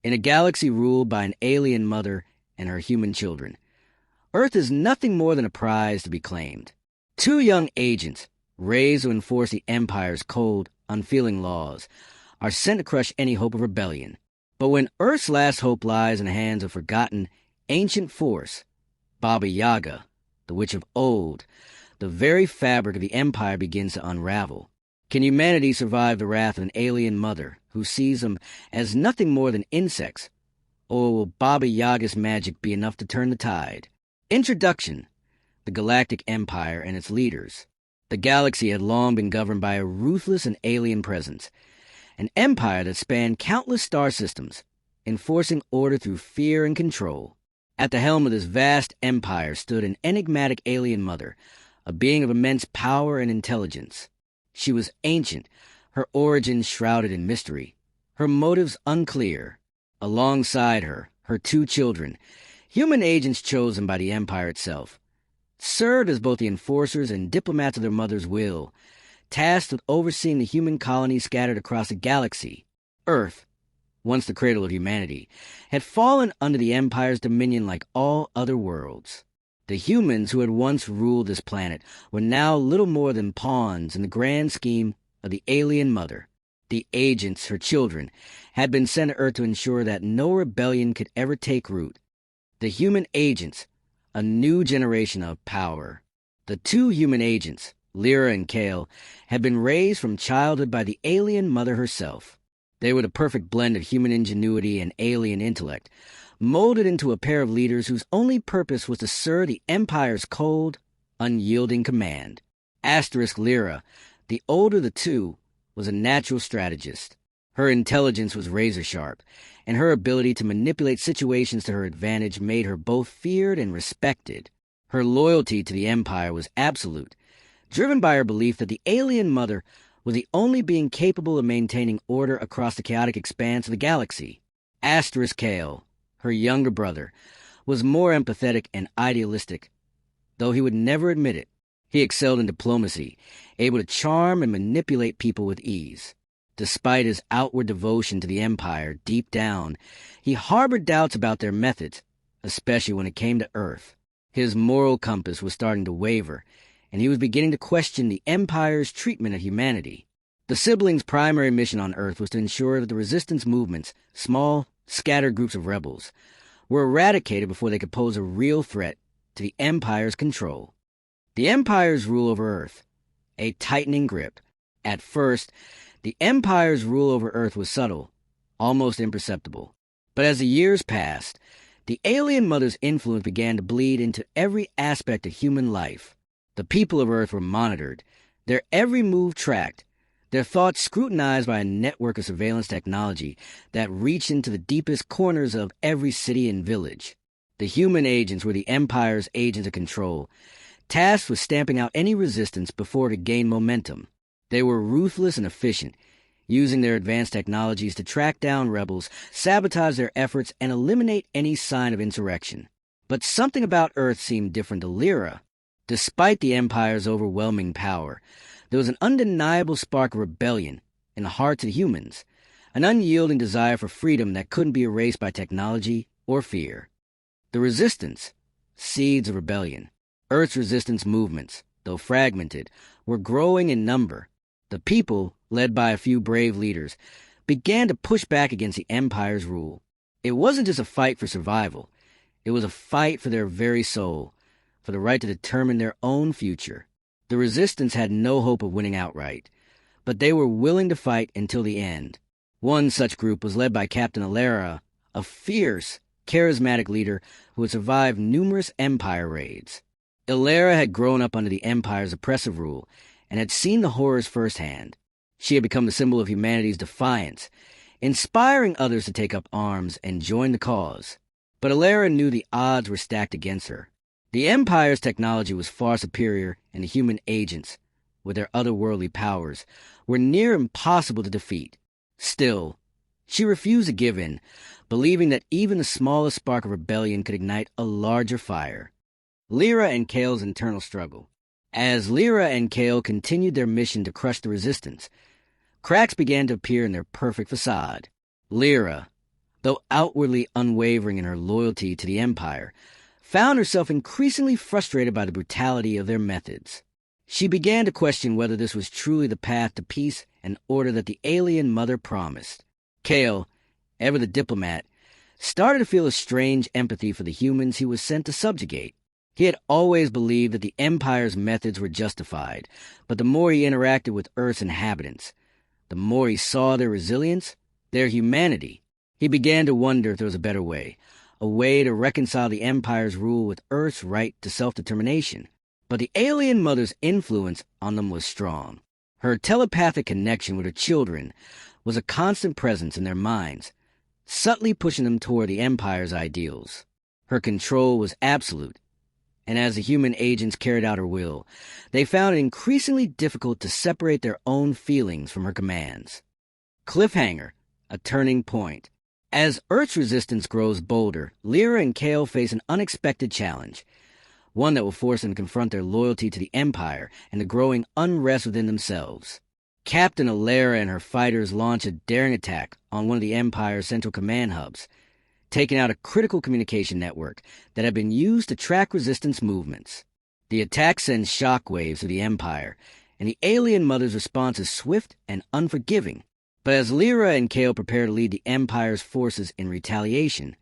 in a galaxy ruled by an alien mother and her human children. Earth is nothing more than a prize to be claimed. Two young agents, raised to enforce the Empire's cold, unfeeling laws, are sent to crush any hope of rebellion. But when Earth's last hope lies in the hands of forgotten, ancient force, Baba Yaga, the witch of old, the very fabric of the Empire begins to unravel. Can humanity survive the wrath of an alien mother who sees them as nothing more than insects? Or will Baba Yaga's magic be enough to turn the tide? Introduction: the Galactic Empire and its leaders. The galaxy had long been governed by a ruthless and alien presence, an empire that spanned countless star systems, enforcing order through fear and control. At the helm of this vast empire stood an enigmatic alien mother, a being of immense power and intelligence. She was ancient, her origins shrouded in mystery, her motives unclear. Alongside her, her two children, human agents chosen by the Empire itself, served as both the enforcers and diplomats of their mother's will, tasked with overseeing the human colonies scattered across the galaxy. Earth, once the cradle of humanity, had fallen under the Empire's dominion like all other worlds. The humans who had once ruled this planet were now little more than pawns in the grand scheme of the alien mother. The agents, her children, had been sent to Earth to ensure that no rebellion could ever take root. The human agents, a new generation of power. The two human agents, Lyra and Kale, had been raised from childhood by the alien mother herself. They were the perfect blend of human ingenuity and alien intellect, molded into a pair of leaders whose only purpose was to serve the Empire's cold, unyielding command. Lyra, the older of the two, was a natural strategist. Her intelligence was razor-sharp, and her ability to manipulate situations to her advantage made her both feared and respected. Her loyalty to the Empire was absolute, driven by her belief that the alien mother was the only being capable of maintaining order across the chaotic expanse of the galaxy. Kale, her younger brother, was more empathetic and idealistic, though he would never admit it. He excelled in diplomacy, able to charm and manipulate people with ease. Despite his outward devotion to the Empire, deep down, he harbored doubts about their methods, especially when it came to Earth. His moral compass was starting to waver, and he was beginning to question the Empire's treatment of humanity. The siblings' primary mission on Earth was to ensure that the resistance movements, small, scattered groups of rebels, were eradicated before they could pose a real threat to the Empire's control. The Empire's rule over Earth, a tightening grip. At first, the Empire's rule over Earth was subtle, almost imperceptible. But as the years passed, the alien mother's influence began to bleed into every aspect of human life. The people of Earth were monitored, their every move tracked, their thoughts scrutinized by a network of surveillance technology that reached into the deepest corners of every city and village. The human agents were the Empire's agents of control, tasked with stamping out any resistance before it could gain momentum. They were ruthless and efficient, using their advanced technologies to track down rebels, sabotage their efforts, and eliminate any sign of insurrection. But something about Earth seemed different to Lyra. Despite the Empire's overwhelming power, there was an undeniable spark of rebellion in the hearts of the humans, an unyielding desire for freedom that couldn't be erased by technology or fear. The resistance, seeds of rebellion. Earth's resistance movements, though fragmented, were growing in number. The people, led by a few brave leaders, began to push back against the Empire's rule. It wasn't just a fight for survival. It was a fight for their very soul, for the right to determine their own future. The resistance had no hope of winning outright, but they were willing to fight until the end. One such group was led by Captain Alara, a fierce, charismatic leader who had survived numerous Empire raids. Alara had grown up under the Empire's oppressive rule and had seen the horrors firsthand. She had become the symbol of humanity's defiance, inspiring others to take up arms and join the cause. But Alara knew the odds were stacked against her. The Empire's technology was far superior, and the human agents, with their otherworldly powers, were near impossible to defeat. Still, she refused to give in, believing that even the smallest spark of rebellion could ignite a larger fire. Lyra and Kale's internal struggle. As Lyra and Kale continued their mission to crush the resistance, cracks began to appear in their perfect facade. Lyra, though outwardly unwavering in her loyalty to the Empire, found herself increasingly frustrated by the brutality of their methods. She began to question whether this was truly the path to peace and order that the alien mother promised. Kale, ever the diplomat, started to feel a strange empathy for the humans he was sent to subjugate. He had always believed that the Empire's methods were justified, but the more he interacted with Earth's inhabitants, the more he saw their resilience, their humanity. He began to wonder if there was a better way, a way to reconcile the Empire's rule with Earth's right to self-determination. But the alien mother's influence on them was strong. Her telepathic connection with her children was a constant presence in their minds, subtly pushing them toward the Empire's ideals. Her control was absolute, and as the human agents carried out her will, they found it increasingly difficult to separate their own feelings from her commands. Cliffhanger, a turning point. As Earth's resistance grows bolder, Lyra and Kale face an unexpected challenge, one that will force them to confront their loyalty to the Empire and the growing unrest within themselves. Captain Alara and her fighters launch a daring attack on one of the Empire's central command hubs, taking out a critical communication network that had been used to track resistance movements. The attack sends shockwaves through the Empire, and the alien mother's response is swift and unforgiving. But as Lyra and Kale prepare to lead the Empire's forces in retaliation,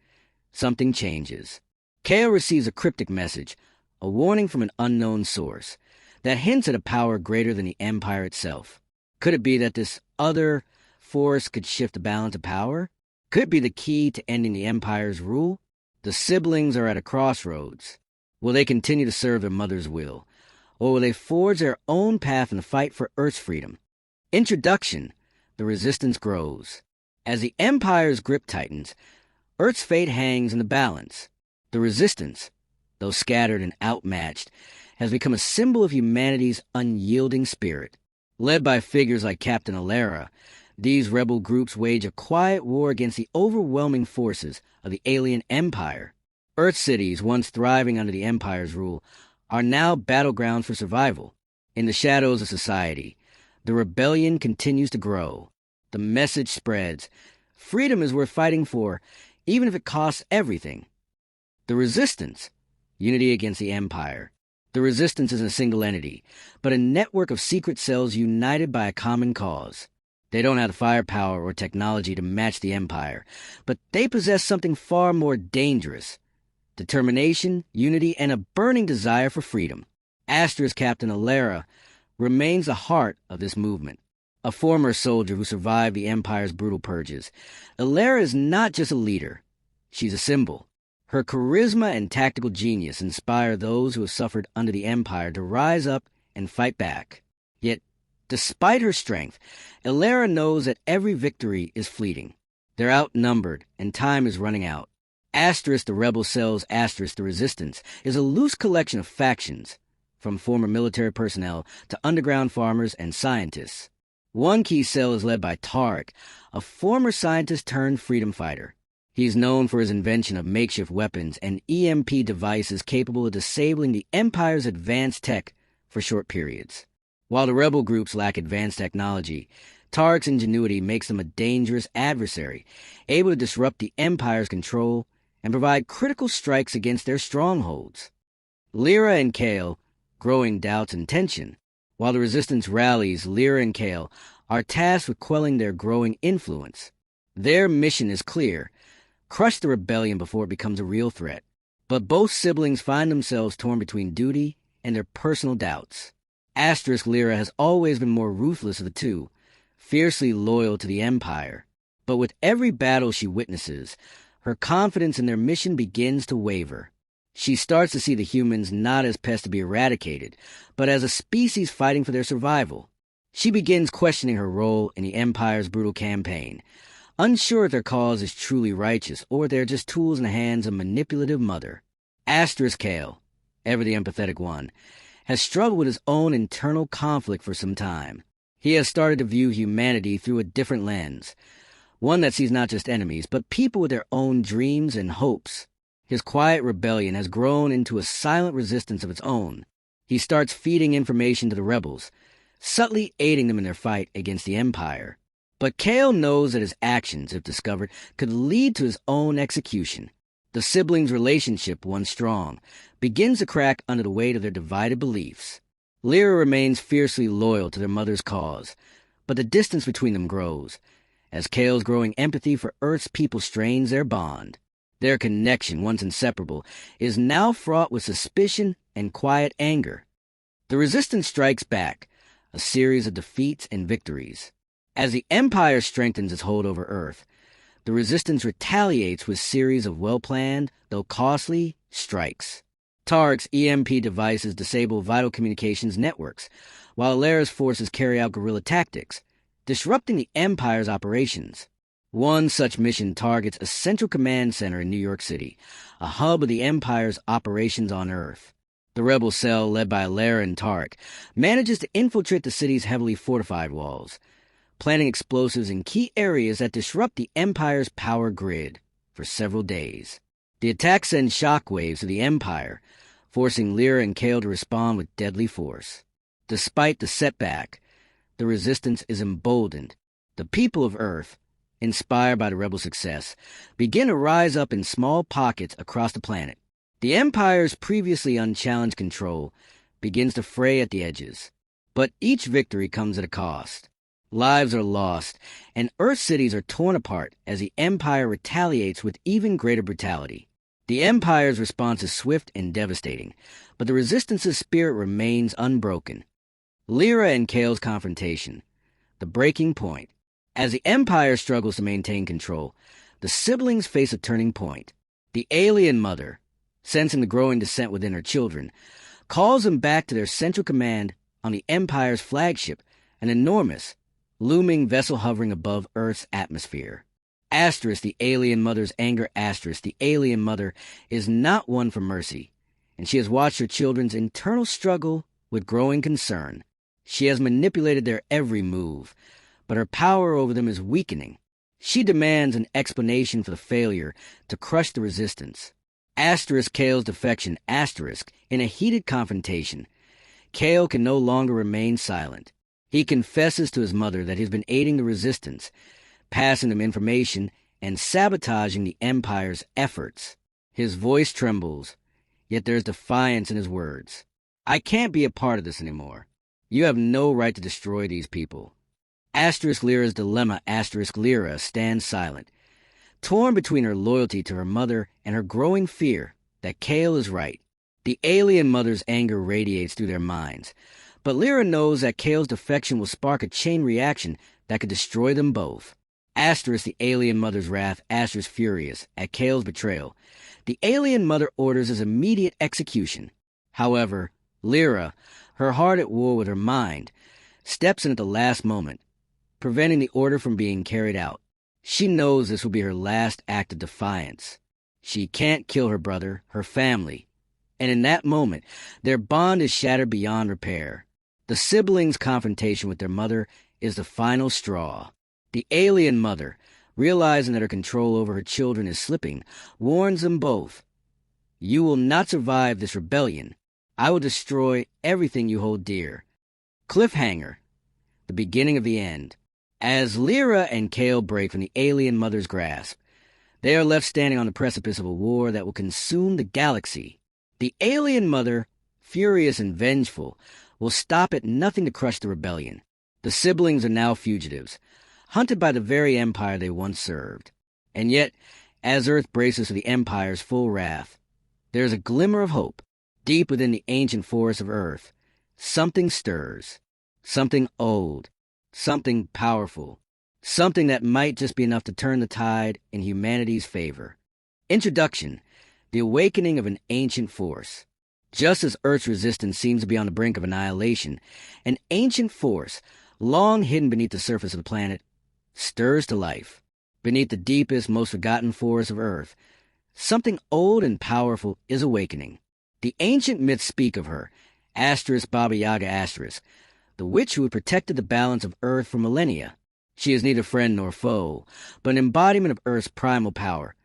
something changes. Kale receives a cryptic message, a warning from an unknown source, that hints at a power greater than the Empire itself. Could it be that this other force could shift the balance of power? Could it be the key to ending the Empire's rule? The siblings are at a crossroads. Will they continue to serve their mother's will, or will they forge their own path in the fight for Earth's freedom? Introduction. The resistance grows. As the Empire's grip tightens, Earth's fate hangs in the balance. The resistance, though scattered and outmatched, has become a symbol of humanity's unyielding spirit. Led by figures like Captain Alara, these rebel groups wage a quiet war against the overwhelming forces of the alien Empire. Earth cities, once thriving under the Empire's rule, are now battlegrounds for survival. In the shadows of society, the rebellion continues to grow. The message spreads. Freedom is worth fighting for, even if it costs everything. The resistance. Unity against the Empire. The resistance isn't a single entity, but a network of secret cells united by a common cause. They don't have the firepower or technology to match the Empire, but they possess something far more dangerous. Determination, unity, and a burning desire for freedom. Astra's Captain Alara remains the heart of this movement. A former soldier who survived the Empire's brutal purges, Alara is not just a leader. She's a symbol. Her charisma and tactical genius inspire those who have suffered under the Empire to rise up and fight back. Yet, despite her strength, Alara knows that every victory is fleeting. They're outnumbered, and time is running out. Asterisk the rebel cells, asterisk the resistance, is a loose collection of factions, from former military personnel to underground farmers and scientists. One key cell is led by Tarek, a former scientist turned freedom fighter. He's known for his invention of makeshift weapons and EMP devices capable of disabling the Empire's advanced tech for short periods. While the rebel groups lack advanced technology, Tarek's ingenuity makes them a dangerous adversary, able to disrupt the Empire's control and provide critical strikes against their strongholds. Lyra and Kale, growing doubts and tension. While the resistance rallies, Lyra and Kale are tasked with quelling their growing influence. Their mission is clear: crush the rebellion before it becomes a real threat. But both siblings find themselves torn between duty and their personal doubts. Asterisk Lyra has always been more ruthless of the two, fiercely loyal to the Empire. But with every battle she witnesses, her confidence in their mission begins to waver. She starts to see the humans not as pests to be eradicated, but as a species fighting for their survival. She begins questioning her role in the Empire's brutal campaign, unsure if their cause is truly righteous or they're just tools in the hands of a manipulative mother. Asterisk Kale, ever the empathetic one, has struggled with his own internal conflict for some time. He has started to view humanity through a different lens, one that sees not just enemies, but people with their own dreams and hopes. His quiet rebellion has grown into a silent resistance of its own. He starts feeding information to the rebels, subtly aiding them in their fight against the Empire. But Kale knows that his actions, if discovered, could lead to his own execution. The siblings' relationship, once strong, begins to crack under the weight of their divided beliefs. Lyra remains fiercely loyal to their mother's cause, but the distance between them grows, as Kale's growing empathy for Earth's people strains their bond. Their connection, once inseparable, is now fraught with suspicion and quiet anger. The Resistance strikes back, a series of defeats and victories. As the Empire strengthens its hold over Earth, the Resistance retaliates with a series of well-planned, though costly, strikes. Tarek's EMP devices disable vital communications networks, while Lyra's forces carry out guerrilla tactics, disrupting the Empire's operations. One such mission targets a central command center in New York City, a hub of the Empire's operations on Earth. The rebel cell, led by Lyra and Tarek, manages to infiltrate the city's heavily fortified walls, planting explosives in key areas that disrupt the Empire's power grid for several days. The attack sends shockwaves to the Empire, forcing Lyra and Kale to respond with deadly force. Despite the setback, the Resistance is emboldened. The people of Earth, inspired by the rebel success, begin to rise up in small pockets across the planet. The Empire's previously unchallenged control begins to fray at the edges, but each victory comes at a cost. Lives are lost, and Earth cities are torn apart as the Empire retaliates with even greater brutality. The Empire's response is swift and devastating, but the Resistance's spirit remains unbroken. Lyra and Kale's confrontation, the breaking point. As the Empire struggles to maintain control, the siblings face a turning point. The alien mother, sensing the growing dissent within her children, calls them back to their central command on the Empire's flagship, an enormous, looming vessel hovering above Earth's atmosphere. Asterisk, the alien mother's anger. Asterisk, the alien mother is not one for mercy, and she has watched her children's internal struggle with growing concern. She has manipulated their every move, but her power over them is weakening. She demands an explanation for the failure to crush the Resistance. Asterisk, Kale's defection. Asterisk, in a heated confrontation, Kale can no longer remain silent. He confesses to his mother that he's been aiding the Resistance, passing them information and sabotaging the Empire's efforts. His voice trembles, yet there's defiance in his words. I can't be a part of this anymore. You have no right to destroy these people. Asterisk, Lyra's dilemma. Asterisk, Lyra stands silent, torn between her loyalty to her mother and her growing fear that Kale is right. The alien mother's anger radiates through their minds, but Lyra knows that Kale's defection will spark a chain reaction that could destroy them both. Asterisk, the alien mother's wrath. Asterisk, furious at Kale's betrayal, the alien mother orders his immediate execution. However, Lyra, her heart at war with her mind, steps in at the last moment, preventing the order from being carried out. She knows this will be her last act of defiance. She can't kill her brother, her family, and in that moment, their bond is shattered beyond repair. The siblings' confrontation with their mother is the final straw. The alien mother, realizing that her control over her children is slipping, warns them both. You will not survive this rebellion. I will destroy everything you hold dear. Cliffhanger, the beginning of the end. As Lyra and Kale break from the alien mother's grasp, they are left standing on the precipice of a war that will consume the galaxy. The alien mother, furious and vengeful, will stop at nothing to crush the rebellion. The siblings are now fugitives, hunted by the very Empire they once served. And yet, as Earth braces for the Empire's full wrath, there is a glimmer of hope. Deep within the ancient forests of Earth, something stirs. Something old. Something powerful. Something that might just be enough to turn the tide in humanity's favor. Introduction: the awakening of an ancient force. Just as Earth's resistance seems to be on the brink of annihilation, an ancient force, long hidden beneath the surface of the planet, stirs to life. Beneath the deepest, most forgotten forests of Earth, something old and powerful is awakening. The ancient myths speak of her, asterisk Baba Yaga asterisk, the witch who had protected the balance of Earth for millennia. She is neither friend nor foe, but an embodiment of Earth's primal power,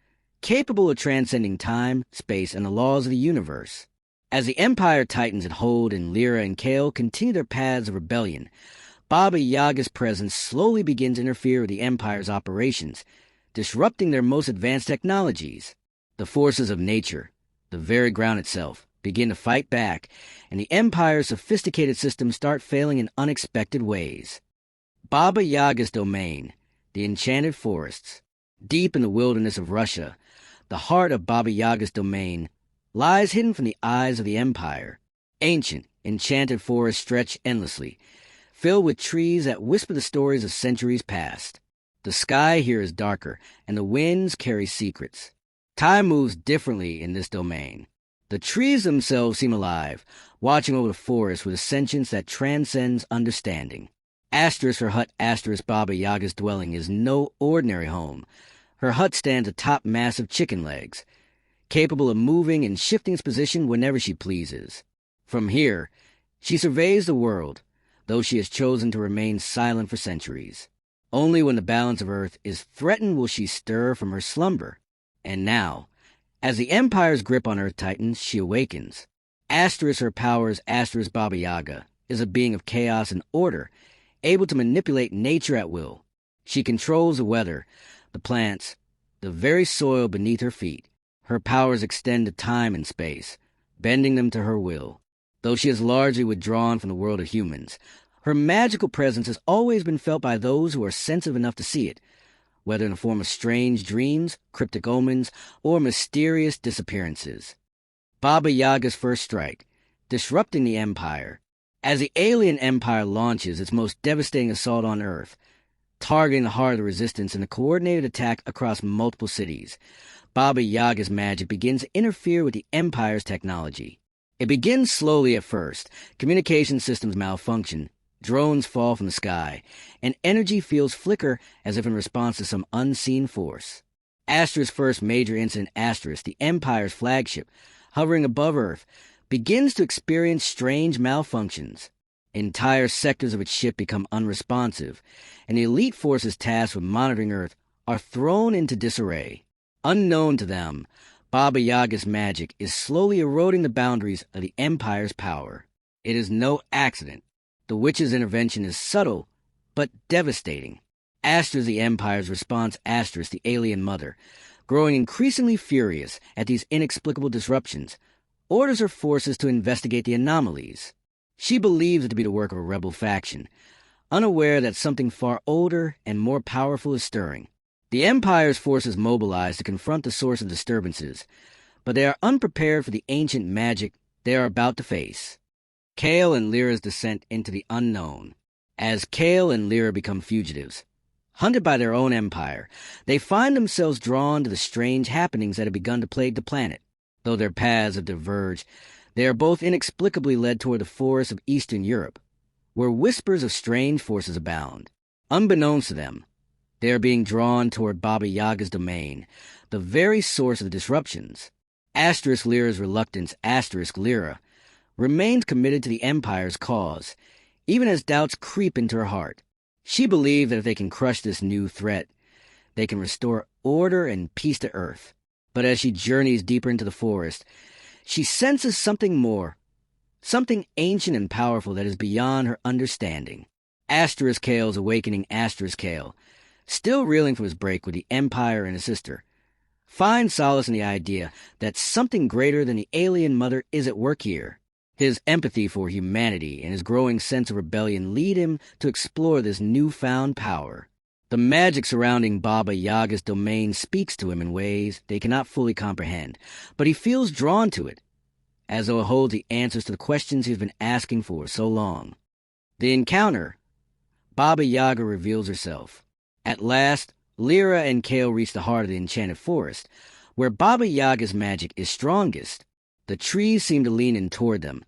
capable of transcending time, space, and the laws of the universe. As the Empire tightens its hold and Lyra and Kale continue their paths of rebellion, Baba Yaga's presence slowly begins to interfere with the Empire's operations, disrupting their most advanced technologies. The forces of nature, the very ground itself, begin to fight back, and the Empire's sophisticated systems start failing in unexpected ways. Baba Yaga's domain, the enchanted forests. Deep in the wilderness of Russia, the heart of Baba Yaga's domain lies hidden from the eyes of the Empire. Ancient, enchanted forests stretch endlessly, filled with trees that whisper the stories of centuries past. The sky here is darker, and the winds carry secrets. Time moves differently in this domain. The trees themselves seem alive, watching over the forest with a sentience that transcends understanding. Her hut Baba Yaga's dwelling is no ordinary home. Her hut stands atop massive chicken legs, capable of moving and shifting its position whenever she pleases. From here, she surveys the world, though she has chosen to remain silent for centuries. Only when the balance of Earth is threatened will she stir from her slumber. And now, as the Empire's grip on Earth tightens, she awakens. Her powers Baba Yaga is a being of chaos and order, able to manipulate nature at will. She controls the weather, the plants, the very soil beneath her feet. Her powers extend to time and space, bending them to her will. Though she has largely withdrawn from the world of humans, her magical presence has always been felt by those who are sensitive enough to see it, whether in the form of strange dreams, cryptic omens, or mysterious disappearances. Baba Yaga's first strike, disrupting the Empire. As the alien empire launches its most devastating assault on Earth, targeting the heart of the resistance in a coordinated attack across multiple cities, Baba Yaga's magic begins to interfere with the Empire's technology. It begins slowly at first. Communication systems malfunction, drones fall from the sky, and energy fields flicker as if in response to some unseen force. Astra's first major incident, the Empire's flagship, hovering above Earth, begins to experience strange malfunctions. Entire sectors of its ship become unresponsive, and the elite forces tasked with monitoring Earth are thrown into disarray. Unknown to them, Baba Yaga's magic is slowly eroding the boundaries of the Empire's power. It is no accident. The witch's intervention is subtle, but devastating. Astra's the Empire's response, the alien mother, growing increasingly furious at these inexplicable disruptions, orders her forces to investigate the anomalies. She believes it to be the work of a rebel faction, unaware that something far older and more powerful is stirring. The Empire's forces mobilize to confront the source of disturbances, but they are unprepared for the ancient magic they are about to face. Kale and Lyra's descent into the unknown. As Kale and Lyra become fugitives, hunted by their own empire, they find themselves drawn to the strange happenings that have begun to plague the planet. Though their paths have diverged, they are both inexplicably led toward the forests of Eastern Europe, where whispers of strange forces abound. Unbeknownst to them, they are being drawn toward Baba Yaga's domain, the very source of the disruptions. Lyra's reluctance, Lyra, remains committed to the Empire's cause, even as doubts creep into her heart. She believes that if they can crush this new threat, they can restore order and peace to Earth. But as she journeys deeper into the forest, she senses something more, something ancient and powerful that is beyond her understanding. Kale's awakening Kale, still reeling from his break with the Empire and his sister, finds solace in the idea that something greater than the alien mother is at work here. His empathy for humanity and his growing sense of rebellion lead him to explore this newfound power. The magic surrounding Baba Yaga's domain speaks to him in ways they cannot fully comprehend, but he feels drawn to it, as though it holds the answers to the questions he's been asking for so long. The encounter. Baba Yaga reveals herself. At last, Lyra and Kale reach the heart of the enchanted forest, where Baba Yaga's magic is strongest. The trees seem to lean in toward them,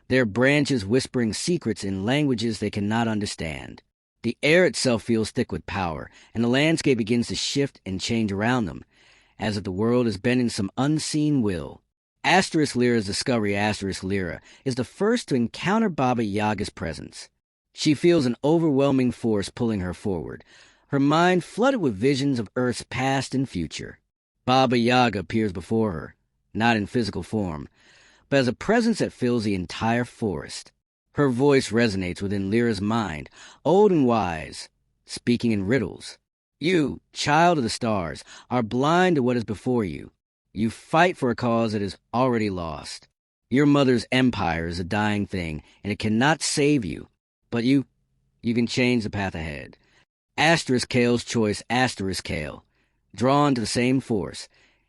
their branches whispering secrets in languages they cannot understand. The air itself feels thick with power, and the landscape begins to shift and change around them, as if the world is bending some unseen will. Lyra's discovery, Lyra, is the first to encounter Baba Yaga's presence. She feels an overwhelming force pulling her forward, her mind flooded with visions of Earth's past and future. Baba Yaga appears before her, not in physical form, but as a presence that fills the entire forest. Her voice resonates within Lyra's mind, old and wise, speaking in riddles. You, child of the stars, are blind to what is before you. You fight for a cause that is already lost. Your mother's empire is a dying thing, and it cannot save you. But you can change the path ahead. Asterisk Kale's choice, Asterisk Kale, drawn to the same force,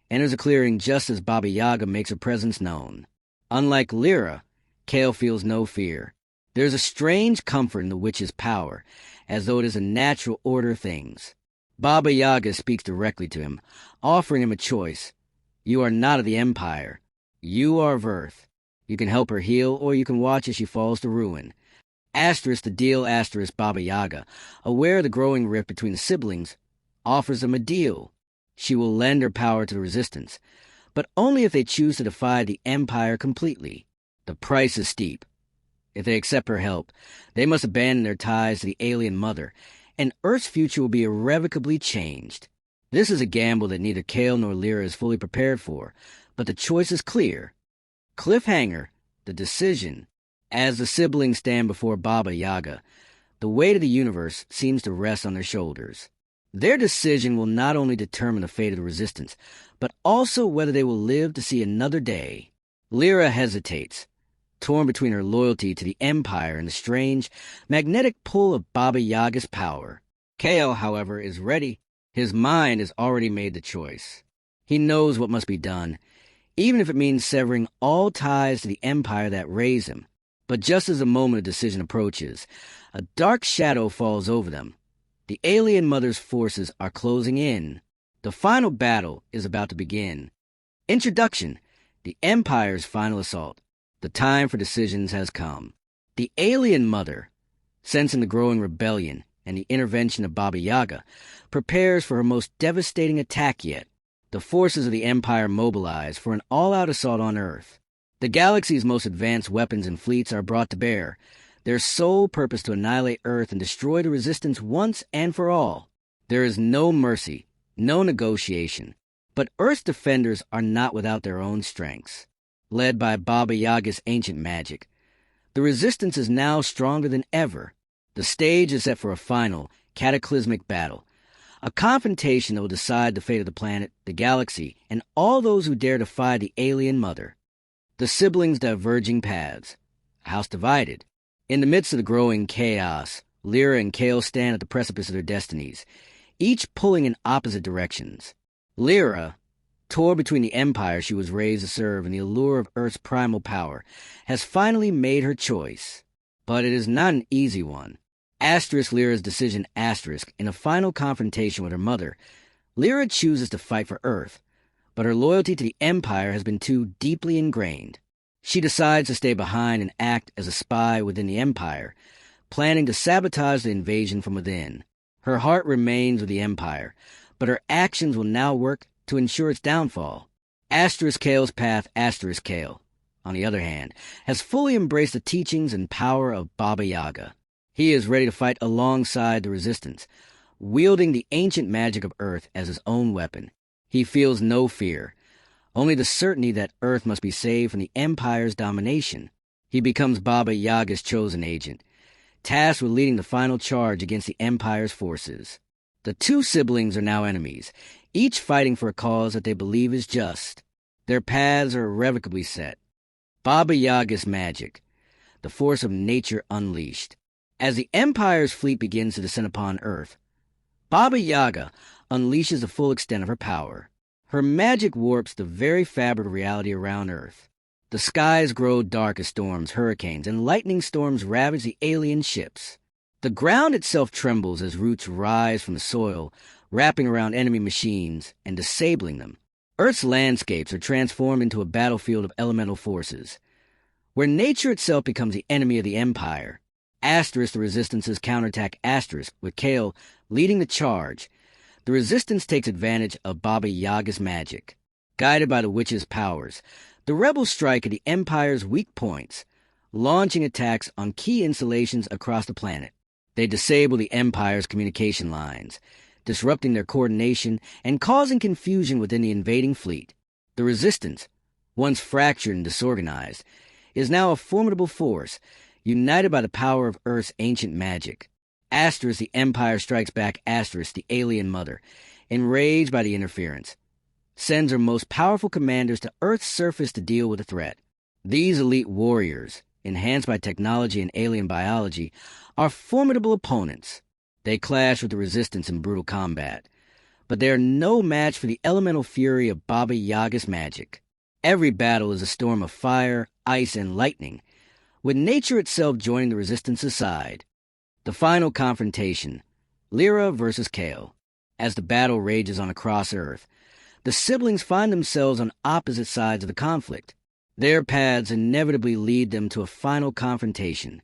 enters a clearing just as Baba Yaga makes her presence known. Unlike Lyra, Kale feels no fear. There is a strange comfort in the witch's power, as though it is a natural order of things. Baba Yaga speaks directly to him, offering him a choice. You are not of the Empire. You are of Earth. You can help her heal, or you can watch as she falls to ruin. Asterisk the deal, Asterisk Baba Yaga, aware of the growing rift between the siblings, offers them a deal. She will lend her power to the resistance, but only if they choose to defy the Empire completely. The price is steep. If they accept her help, they must abandon their ties to the alien mother, and Earth's future will be irrevocably changed. This is a gamble that neither Kale nor Lyra is fully prepared for, but the choice is clear. Cliffhanger, the decision. As the siblings stand before Baba Yaga, the weight of the universe seems to rest on their shoulders. Their decision will not only determine the fate of the resistance, but also whether they will live to see another day. Lyra hesitates, torn between her loyalty to the Empire and the strange, magnetic pull of Baba Yaga's power. Kale, however, is ready. His mind has already made the choice. He knows what must be done, even if it means severing all ties to the Empire that raised him. But just as the moment of decision approaches, a dark shadow falls over them. The alien mother's forces are closing in. The final battle is about to begin. Introduction: the Empire's final assault. The time for decisions has come. The alien mother, sensing the growing rebellion and the intervention of Baba Yaga, prepares for her most devastating attack yet. The forces of the Empire mobilize for an all-out assault on Earth. The galaxy's most advanced weapons and fleets are brought to bear, their sole purpose to annihilate Earth and destroy the resistance once and for all. There is no mercy, no negotiation. But Earth's defenders are not without their own strengths. Led by Baba Yaga's ancient magic, the resistance is now stronger than ever. The stage is set for a final, cataclysmic battle, a confrontation that will decide the fate of the planet, the galaxy, and all those who dare defy the alien mother. The siblings' diverging paths, a house divided. In the midst of the growing chaos, Lyra and Kale stand at the precipice of their destinies, each pulling in opposite directions. Lyra, torn between the empire she was raised to serve and the allure of Earth's primal power, has finally made her choice. But it is not an easy one. Asterisk Lyra's decision asterisk, in a final confrontation with her mother, Lyra chooses to fight for Earth, but her loyalty to the Empire has been too deeply ingrained. She decides to stay behind and act as a spy within the Empire, planning to sabotage the invasion from within. Her heart remains with the Empire, but her actions will now work to ensure its downfall. Asterisk Kale's path, Asterisk Kale, on the other hand, has fully embraced the teachings and power of Baba Yaga. He is ready to fight alongside the resistance, wielding the ancient magic of Earth as his own weapon. He feels no fear, only the certainty that Earth must be saved from the Empire's domination. He becomes Baba Yaga's chosen agent, tasked with leading the final charge against the Empire's forces. The two siblings are now enemies, each fighting for a cause that they believe is just. Their paths are irrevocably set. Baba Yaga's magic, the force of nature unleashed. As the Empire's fleet begins to descend upon Earth, Baba Yaga unleashes the full extent of her power. Her magic warps the very fabric of reality around Earth. The skies grow dark as storms, hurricanes, and lightning storms ravage the alien ships. The ground itself trembles as roots rise from the soil, wrapping around enemy machines and disabling them. Earth's landscapes are transformed into a battlefield of elemental forces, where nature itself becomes the enemy of the Empire. Asterisk the Resistance's counterattack asterisk, with Kale leading the charge. The Resistance takes advantage of Baba Yaga's magic. Guided by the witch's powers, the rebels strike at the Empire's weak points, launching attacks on key installations across the planet. They disable the Empire's communication lines, disrupting their coordination and causing confusion within the invading fleet. The Resistance, once fractured and disorganized, is now a formidable force, united by the power of Earth's ancient magic. Asterisk, the Empire strikes back. Asterisk, the alien mother, enraged by the interference, sends her most powerful commanders to Earth's surface to deal with the threat. These elite warriors, enhanced by technology and alien biology, are formidable opponents. They clash with the Resistance in brutal combat, but they are no match for the elemental fury of Baba Yaga's magic. Every battle is a storm of fire, ice, and lightning, with nature itself joining the Resistance's side. The final confrontation, Lyra versus Kale. As the battle rages on across Earth, the siblings find themselves on opposite sides of the conflict. Their paths inevitably lead them to a final confrontation,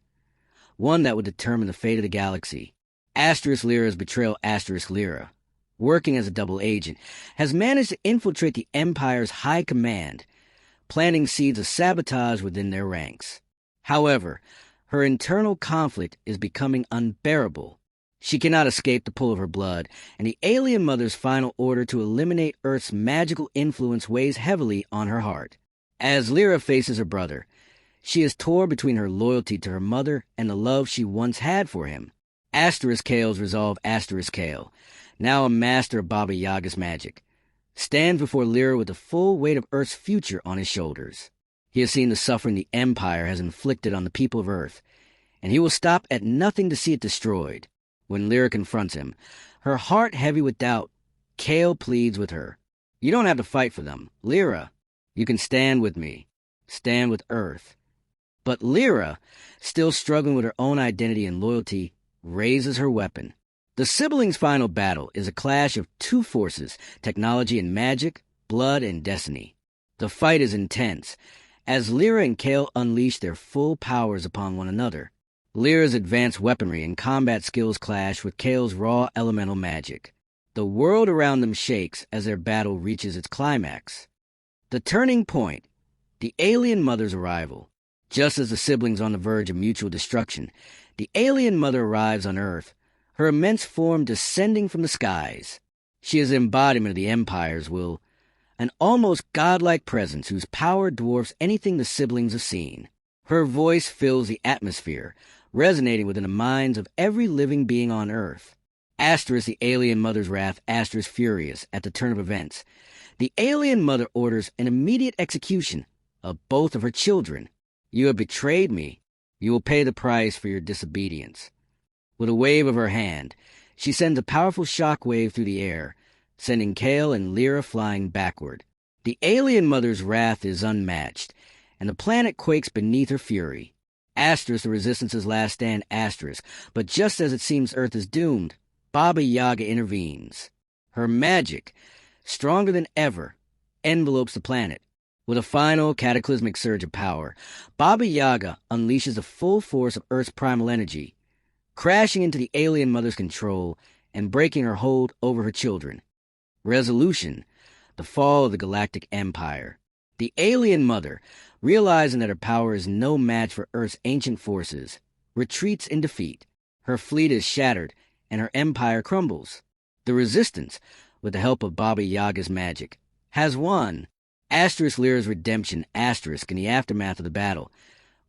one that would determine the fate of the galaxy. Asterisk Lyra's betrayal. Asterisk Lyra, working as a double agent, has managed to infiltrate the Empire's high command, planting seeds of sabotage within their ranks. However, her internal conflict is becoming unbearable. She cannot escape the pull of her blood, and the alien mother's final order to eliminate Earth's magical influence weighs heavily on her heart. As Lyra faces her brother, she is torn between her loyalty to her mother and the love she once had for him. Asterisk Kale's resolve. Asterisk Kale, now a master of Baba Yaga's magic, stands before Lyra with the full weight of Earth's future on his shoulders. He has seen the suffering the Empire has inflicted on the people of Earth, and he will stop at nothing to see it destroyed. When Lyra confronts him, her heart heavy with doubt, Kale pleads with her. You don't have to fight for them, Lyra. You can stand with me. Stand with Earth. But Lyra, still struggling with her own identity and loyalty, raises her weapon. The siblings' final battle is a clash of two forces, technology and magic, blood and destiny. The fight is intense, as Lyra and Kale unleash their full powers upon one another. Lyra's advanced weaponry and combat skills clash with Kale's raw elemental magic. The world around them shakes as their battle reaches its climax. The turning point, the alien mother's arrival. Just as the siblings are on the verge of mutual destruction, the alien mother arrives on Earth, her immense form descending from the skies. She is the embodiment of the Empire's will, an almost godlike presence whose power dwarfs anything the siblings have seen. Her voice fills the atmosphere, resonating within the minds of every living being on Earth. Asterisk, the alien mother's wrath. Asterisk, furious at the turn of events, the alien mother orders an immediate execution of both of her children. You have betrayed me. You will pay the price for your disobedience. With a wave of her hand, she sends a powerful shock wave through the air, sending Kale and Lyra flying backward. The alien mother's wrath is unmatched, and the planet quakes beneath her fury. Asterisk, the Resistance's last stand. Asterisk, but just as it seems Earth is doomed, Baba Yaga intervenes. Her magic, stronger than ever, envelopes the planet. With a final cataclysmic surge of power, Baba Yaga unleashes the full force of Earth's primal energy, crashing into the alien mother's control and breaking her hold over her children. Resolution, the fall of the Galactic Empire. The alien mother, realizing that her power is no match for Earth's ancient forces, retreats in defeat. Her fleet is shattered, and her empire crumbles. The Resistance, with the help of Baba Yaga's magic, has won. Asterisk Lyra's redemption. Asterisk, in the aftermath of the battle,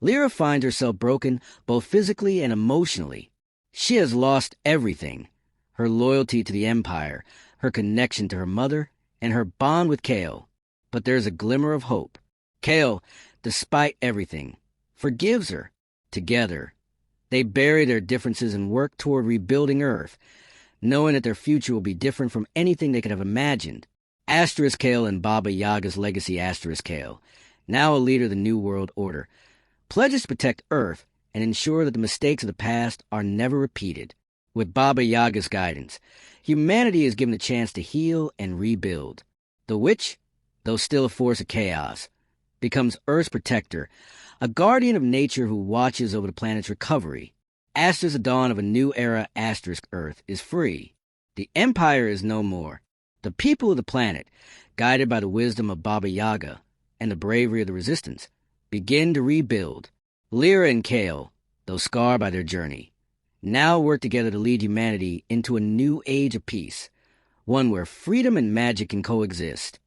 Lyra finds herself broken both physically and emotionally. She has lost everything: her loyalty to the Empire, her connection to her mother, and her bond with Kale. But there's a glimmer of hope. Kale, despite everything, forgives her. Together, they bury their differences and work toward rebuilding Earth, knowing that their future will be different from anything they could have imagined. Asterisk Kale and Baba Yaga's legacy. Asterisk Kale, now a leader of the New World Order, pledges to protect Earth and ensure that the mistakes of the past are never repeated. With Baba Yaga's guidance, humanity is given a chance to heal and rebuild. The witch, though still a force of chaos, becomes Earth's protector, a guardian of nature who watches over the planet's recovery. Asterisk, the dawn of a new era. Asterisk, Earth is free. The Empire is no more. The people of the planet, guided by the wisdom of Baba Yaga and the bravery of the Resistance, begin to rebuild. Lyra and Kale, though scarred by their journey, now work together to lead humanity into a new age of peace, one where freedom and magic can coexist.